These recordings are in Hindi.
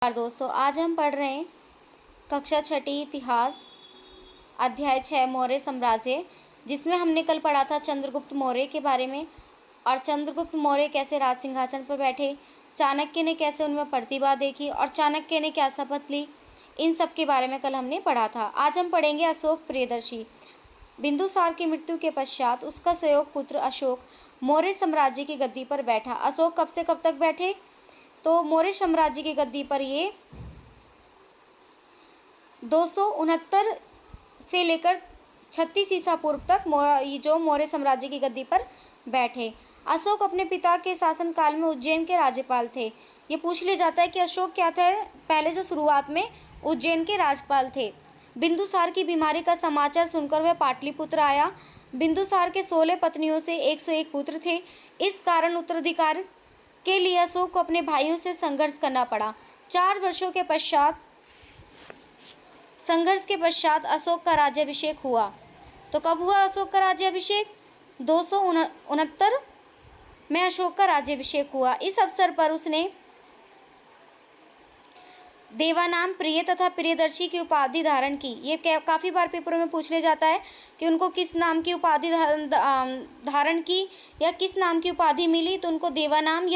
दोस्तों, आज हम पढ़ रहे हैं कक्षा छठी इतिहास अध्याय 6 मौर्य साम्राज्य, जिसमें हमने कल पढ़ा था चंद्रगुप्त मौर्य के बारे में। और चंद्रगुप्त मौर्य कैसे राज सिंहासन पर बैठे, चाणक्य ने कैसे उनमें प्रतिभा देखी और चाणक्य ने क्या शपथ ली, इन सब के बारे में कल हमने पढ़ा था। आज हम पढ़ेंगे अशोक प्रियदर्शी। बिंदुसार की मृत्यु के पश्चात उसका सहयोग पुत्र अशोक मौर्य साम्राज्य की गद्दी पर बैठा। अशोक कब से कब तक बैठे? तो मौर्य साम्राज्य की गद्दी पर ये 269 से लेकर 36 ईसा पूर्व तक जो मौर्य साम्राज्य की गद्दी पर बैठे। अशोक अपने पिता के शासनकाल में उज्जैन के राज्यपाल थे। ये पूछ लिया जाता है कि अशोक क्या थे? पहले जो शुरुआत में उज्जैन के राज्यपाल थे। बिंदुसार की बीमारी का समाचार सुनकर वह पाटलिपुत्र आया। बिंदुसार के 16 पत्नियों से 101 पुत्र थे। इस कारण उत्तराधिकार के लिए अशोक को अपने भाइयों से संघर्ष करना पड़ा। 4 वर्षों के संघर्ष के पश्चात अशोक का राज्याभिषेक हुआ। तो कब हुआ अशोक का राज्याभिषेक? 269 में अशोक का राज्याभिषेक हुआ। इस अवसर पर उसने देवानाम, प्रिय तथा प्रियदर्शी की उपाधि धारण की। ये काफ़ी बार पेपरों में पूछने जाता है कि उनको किस नाम की उपाधि धारण की या किस नाम की उपाधि मिली, तो उनको देवानाम,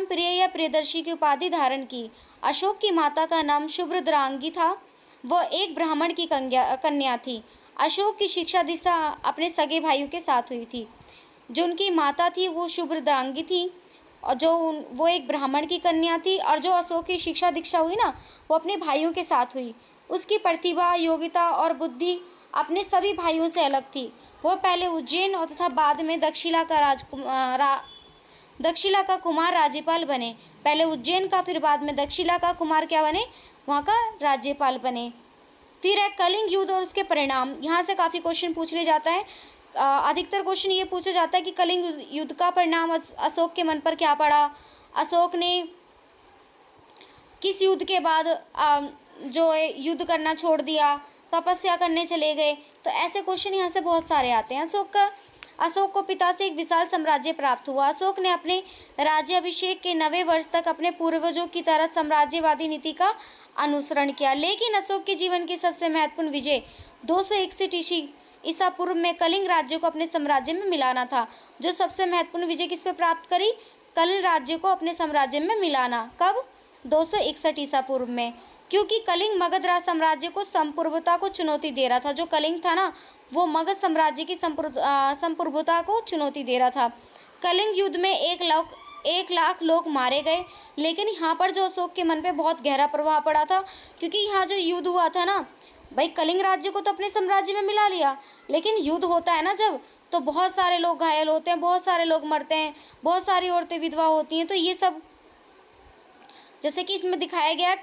प्रिय या प्रियदर्शी की उपाधि धारण की। अशोक की माता का नाम शुभ्रद्रांगी था। वह एक ब्राह्मण की कन्या थी। अशोक की शिक्षा दीक्षा अपने सगे भाइयों के साथ हुई थी। जो उनकी माता थी वो शुभ्रद्रांगी थी और वो एक ब्राह्मण की कन्या थी। और जो अशोक की शिक्षा दीक्षा हुई ना, वो अपने भाइयों के साथ हुई। उसकी प्रतिभा, योग्यता और बुद्धि अपने सभी भाइयों से अलग थी। वो पहले उज्जैन और तथा बाद में दक्षिला का कुमार राज्यपाल बने। पहले उज्जैन का, फिर बाद में दक्षिला का कुमार क्या बने? वहाँ का राज्यपाल बने। फिर है कलिंग युद्ध और उसके परिणाम। यहाँ से काफ़ी क्वेश्चन पूछ लिया जाता है। अधिकतर क्वेश्चन ये पूछा जाता है कि कलिंग युद्ध का परिणाम अशोक के मन पर क्या पड़ा, अशोक ने किस युद्ध के बाद जो युद्ध करना छोड़ दिया, तपस्या करने चले गए। तो ऐसे क्वेश्चन यहाँ से बहुत सारे आते हैं। अशोक को पिता से एक विशाल साम्राज्य प्राप्त हुआ। अशोक ने अपने राज्याभिषेक के 90 वर्ष तक अपने पूर्वजों की तरह साम्राज्यवादी नीति का अनुसरण किया। लेकिन अशोक के जीवन की सबसे महत्वपूर्ण विजय 261 ईसा पूर्व में कलिंग राज्य को अपने साम्राज्य में मिलाना था। जो सबसे महत्वपूर्ण विजय किस पे प्राप्त करी? कलिंग राज्य को अपने साम्राज्य में मिलाना। कब? 261 ईसा पूर्व में। क्योंकि कलिंग मगध राज साम्राज्य को संप्रभुता को चुनौती दे रहा था। जो कलिंग था ना, वो मगध साम्राज्य की संप्रभुता को चुनौती दे रहा था। कलिंग युद्ध में 1 लाख लोग मारे गए। लेकिन यहाँ पर जो अशोक के मन पे बहुत गहरा प्रभाव पड़ा था, क्योंकि यहाँ जो युद्ध हुआ था ना भाई, कलिंग राज्य को तो अपने साम्राज्य में मिला लिया, लेकिन युद्ध होता है ना जब, तो बहुत सारे लोग घायल होते हैं, बहुत सारे लोग मरते हैं, बहुत सारी औरतें विधवा होती हैं। तो ये सब जैसे कि इसमें दिखाया गया,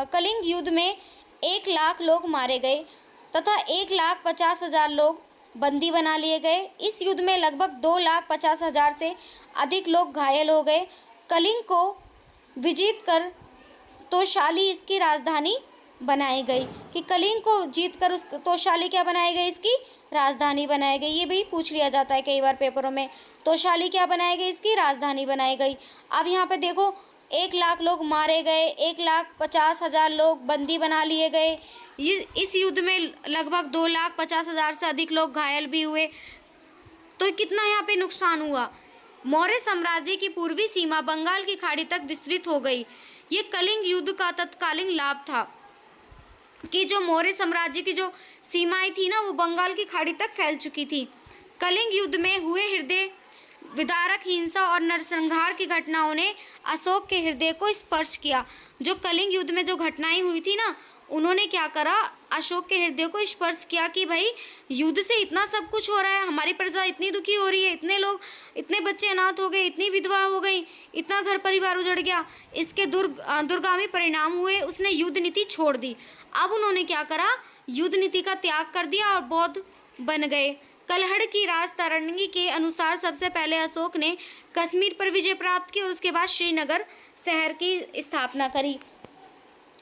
कलिंग युद्ध में 1 लाख लोग मारे गए तथा 1,50,000 लोग बंदी बना लिए गए। इस युद्ध में लगभग 2,50,000 से अधिक लोग घायल हो गए। कलिंग को विजित कर तोशाली इसकी राजधानी बनाई गई। कि कलिंग को जीतकर उस तोशाली क्या बनाई गई? इसकी राजधानी बनाई गई। ये भी पूछ लिया जाता है कई बार पेपरों में। तोशाली क्या बनाई गई? इसकी राजधानी बनाई गई। अब यहाँ पे देखो, 1 लाख लोग मारे गए, 1,50,000 लोग बंदी बना लिए गए। इस युद्ध में लगभग 2,50,000 से अधिक लोग घायल भी हुए। तो कितना यहाँ पे नुकसान हुआ? मौर्य साम्राज्य की पूर्वी सीमा बंगाल की खाड़ी तक विस्तृत हो गई। ये कलिंग युद्ध का तत्कालीन लाभ था कि जो मौर्य साम्राज्य की जो सीमाएं थी ना, वो बंगाल की खाड़ी तक फैल चुकी थी। कलिंग युद्ध में हुए हृदय विदारक हिंसा और नरसंहार की घटनाओं ने अशोक के हृदय को स्पर्श किया। जो कलिंग युद्ध में जो घटनाएं हुई थी ना, उन्होंने क्या करा? अशोक के हृदय को स्पर्श किया कि भाई, युद्ध से इतना सब कुछ हो रहा है, हमारी प्रजा इतनी दुखी हो रही है, इतने लोग, इतने बच्चे अनाथ हो गए, इतनी विधवा हो गई, इतना घर परिवार उजड़ गया, इसके दुर्गामी परिणाम हुए। उसने युद्ध नीति छोड़ दी। अब उन्होंने क्या करा? युद्ध नीति का त्याग कर दिया और बौद्ध बन गए। कलहड़ की राजतरंगी के अनुसार सबसे पहले अशोक ने कश्मीर पर विजय प्राप्त की और उसके बाद श्रीनगर शहर की स्थापना करी।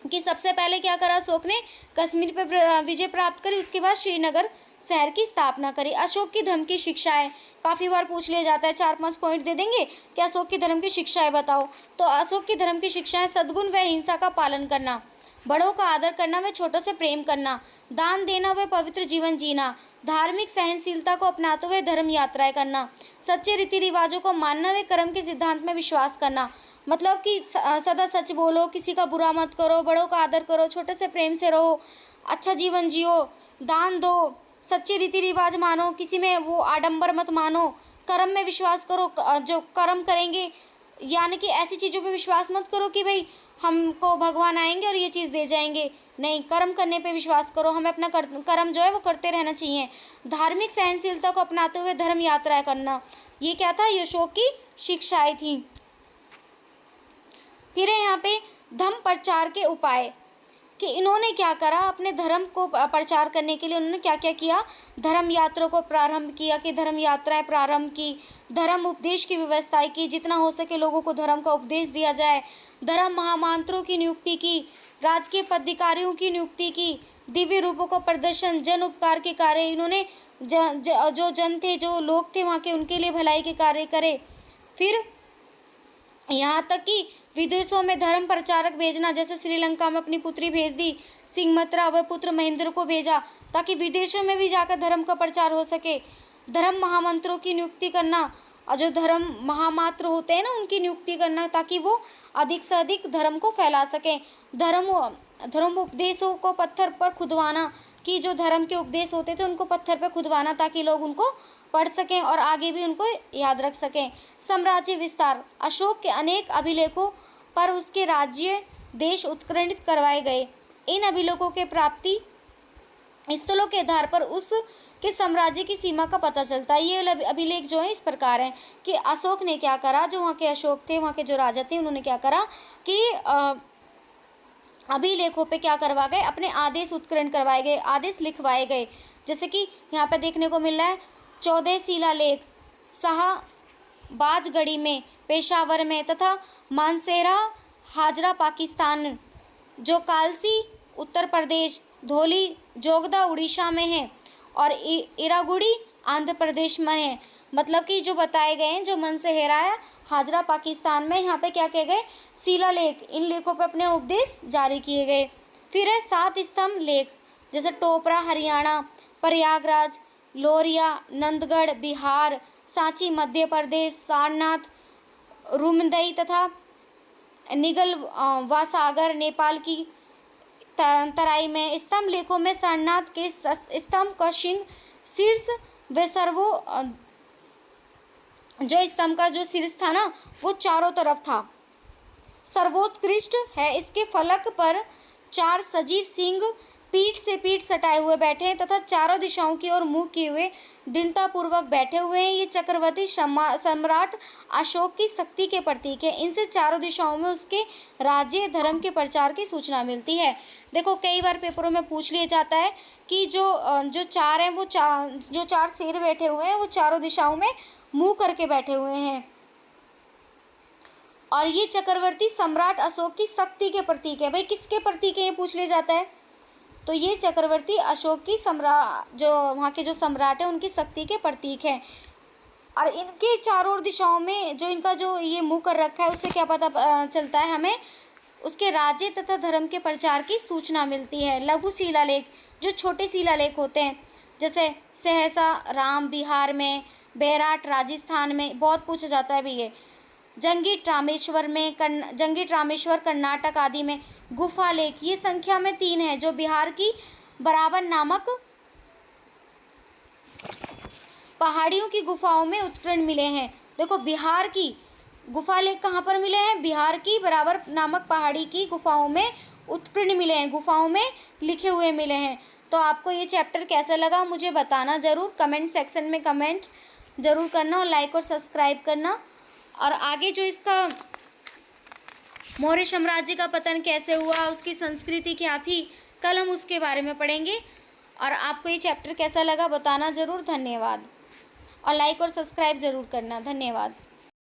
कि सबसे पहले क्या करा अशोक ने? कश्मीर पर विजय प्राप्त करी, उसके बाद श्रीनगर शहर की स्थापना करी। अशोक की धर्म की शिक्षाएं काफ़ी बार पूछ लिया जाता है, 4-5 पॉइंट दे देंगे कि अशोक की धर्म की शिक्षाएं बताओ। तो अशोक की धर्म की शिक्षाएं सद्गुण व हिंसा का पालन करना, बड़ों का आदर करना व छोटों से प्रेम करना, दान देना व पवित्र जीवन जीना, धार्मिक सहनशीलता को अपनाते हुए धर्म यात्राएं करना, सच्चे रीति रिवाजों को मानना व कर्म के सिद्धांत में विश्वास करना। मतलब कि सदा सच बोलो, किसी का बुरा मत करो, बड़ों का आदर करो, छोटे से प्रेम से रहो, अच्छा जीवन जियो, दान दो, सच्चे रीति रिवाज मानो, किसी में वो आडंबर मत मानो, कर्म में विश्वास करो, जो कर्म करेंगे यानी कि ऐसी चीज़ों पे विश्वास मत करो कि भाई हमको भगवान आएंगे और ये चीज़ दे जाएंगे। नहीं, कर्म करने पे विश्वास करो, हमें अपना कर्म जो है वो करते रहना चाहिए। धार्मिक सहनशीलता को अपनाते हुए धर्म यात्राएं करना, ये क्या था, ये अशोक की शिक्षाएं थी। फिर है यहाँ पे धम्म प्रचार के उपाय, कि इन्होंने क्या करा, अपने धर्म को प्रचार करने के लिए उन्होंने क्या क्या किया। धर्म यात्रा को प्रारंभ किया, कि धर्म यात्राएं प्रारंभ की, धर्म उपदेश की व्यवस्था की, जितना हो सके लोगों को धर्म का उपदेश दिया जाए, धर्म महामंत्रों की नियुक्ति की, राजकीय पदाधिकारियों की नियुक्ति की, दिव्य रूपों को प्रदर्शन, जन उपकार के कार्य, इन्होंने जो जन थे, जो लोग थे वहाँ के, उनके लिए भलाई के कार्य करे। फिर यहाँ तक कि विदेशों में धर्म प्रचारक भेजना, जैसे श्रीलंका में अपनी पुत्री भेज दी सिंहमत्रा व पुत्र महेंद्र को भेजा, ताकि विदेशों में भी जाकर धर्म का प्रचार हो सके। धर्म महामंत्रों की नियुक्ति करना, और जो धर्म महामात्र होते हैं ना, उनकी नियुक्ति करना, ताकि वो अधिक से अधिक धर्म को फैला सकें। धर्म उपदेशों को पत्थर पर खुदवाना, कि जो धर्म के उपदेश होते थे उनको पत्थर पर खुदवाना, ताकि लोग उनको पढ़ सकें और आगे भी उनको याद रख सकें। साम्राज्य विस्तार, अशोक के अनेक अभिलेखों पर उसके राज्य देश उत्कीर्णित करवाए गए। इन अभिलेखों के प्राप्ति स्थलों के आधार पर उसके साम्राज्य की सीमा का पता चलता है। ये अभिलेख जो है इस प्रकार हैं कि अशोक ने क्या करा, जो वहाँ के अशोक थे, वहाँ के जो राजा थे, उन्होंने क्या करा कि अभिलेखों पे क्या करवा गए, अपने आदेश उत्कीर्ण करवाए गए, आदेश लिखवाए गए। जैसे कि यहाँ पे देखने को मिल रहा है 14 शिलालेख शाहबाजगढ़ी में, पेशावर में, तथा मानसेरा हाजरा पाकिस्तान, जो कालसी उत्तर प्रदेश, धौली जोगदा उड़ीसा में है, और इरागुड़ी आंध्र प्रदेश में है। मतलब कि जो बताए गए हैं, जो मानसेरा हाजरा पाकिस्तान में, यहाँ पे क्या किए गए, शिलालेख, इन लेखों पे अपने उपदेश जारी किए गए। फिर है 7 स्तंभ लेख, जैसे टोपरा हरियाणा, प्रयागराज लोरिया नंदगढ़ बिहार, सांची मध्य प्रदेश, सारनाथ रूमदई तथा निगल व सागर नेपाल की तराई में। स्तंभ लेखों में सारनाथ के स्तंभ का शीर्ष व जो स्तंभ का जो शीर्ष था ना, वो चारों तरफ था, सर्वोत्कृष्ट है। इसके फलक पर 4 सजीव सिंह पीठ से पीठ सटाए हुए बैठे हैं तथा चारों दिशाओं की ओर मुंह किए हुए दृढ़तापूर्वक बैठे हुए हैं। ये चक्रवर्ती सम्राट अशोक की शक्ति के प्रतीक है। इनसे चारों दिशाओं में उसके राज्य धर्म के प्रचार की सूचना मिलती है। देखो, कई बार पेपरों में पूछ लिया जाता है कि जो चार हैं, वो जो 4 शेर बैठे हुए हैं, वो चारों दिशाओं में मुँह करके बैठे हुए हैं, और ये चक्रवर्ती सम्राट अशोक की शक्ति के प्रतीक है। भाई, किसके प्रतीक है ये पूछ लिया जाता है, तो ये चक्रवर्ती अशोक की जो वहाँ के जो सम्राट हैं उनकी शक्ति के प्रतीक हैं। और इनके चारों दिशाओं में जो इनका जो ये मुँह कर रखा है, उससे क्या पता चलता है हमें, उसके राज्य तथा धर्म के प्रचार की सूचना मिलती है। लघु शिलालेख, जो छोटे शिलालेख होते हैं, जैसे सहसा राम बिहार में, बैराट राजस्थान में, बहुत पूछा जाता है भी ये, जंगी रामेश्वर कर्नाटक आदि में। गुफा लेख, ये संख्या में 3 है, जो बिहार की बराबर नामक पहाड़ियों की गुफाओं में उत्कीर्ण मिले हैं। देखो, बिहार की गुफा लेख कहाँ पर मिले हैं, बिहार की बराबर नामक पहाड़ी की गुफाओं में उत्कीर्ण मिले हैं, गुफाओं में लिखे हुए मिले हैं। तो आपको ये चैप्टर कैसा लगा मुझे बताना ज़रूर, कमेंट सेक्शन में कमेंट ज़रूर करना, और लाइक और सब्सक्राइब करना। और आगे जो इसका मौर्य साम्राज्य का पतन कैसे हुआ, उसकी संस्कृति क्या थी, कल हम उसके बारे में पढ़ेंगे। और आपको ये चैप्टर कैसा लगा बताना ज़रूर। धन्यवाद, और लाइक और सब्सक्राइब ज़रूर करना। धन्यवाद।